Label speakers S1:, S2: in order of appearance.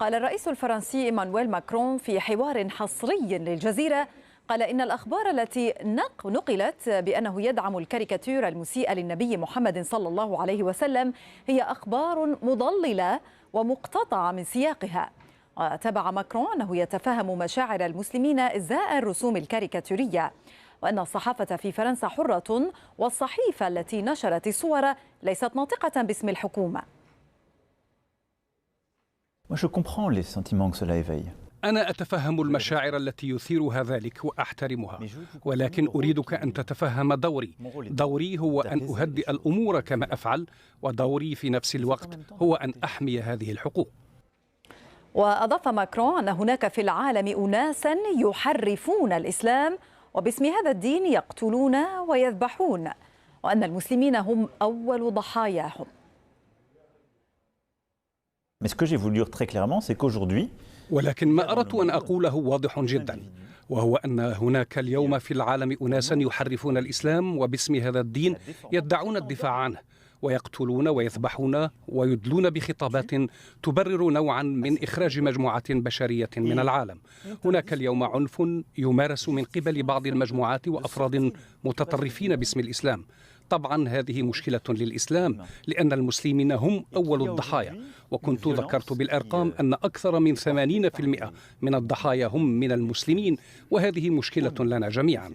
S1: قال الرئيس الفرنسي إيمانويل ماكرون في حوار حصري للجزيرة، قال إن الأخبار التي نقلت بأنه يدعم الكاريكاتير المسيئة للنبي محمد صلى الله عليه وسلم هي أخبار مضللة ومقتطعة من سياقها. وتابع ماكرون أنه يتفهم مشاعر المسلمين إزاء الرسوم الكاريكاتيرية، وأن الصحافة في فرنسا حرة، والصحيفة التي نشرت الصور ليست ناطقة باسم الحكومة.
S2: أنا أتفهم المشاعر التي يثيرها ذلك وأحترمها، ولكن أريدك أن تتفهم دوري هو أن أهدئ الأمور كما أفعل، ودوري في نفس الوقت هو أن أحمي هذه الحقوق.
S1: وأضاف ماكرون أن هناك في العالم أناسا يحرفون الإسلام وباسم هذا الدين يقتلون ويذبحون، وأن المسلمين هم أول ضحاياهم.
S2: ولكن ما أردت أن أقوله واضح جدا، وهو أن هناك اليوم في العالم أناسا يحرفون الإسلام وباسم هذا الدين يدعون الدفاع عنه، ويقتلون ويذبحون ويدلون بخطابات تبرر نوعا من إخراج مجموعة بشرية من العالم. هناك اليوم عنف يمارس من قبل بعض المجموعات وأفراد متطرفين باسم الإسلام. طبعا هذه مشكلة للإسلام، لأن المسلمين هم أول الضحايا، وكنت ذكرت بالأرقام أن أكثر من 80% من الضحايا هم من المسلمين، وهذه مشكلة لنا جميعا.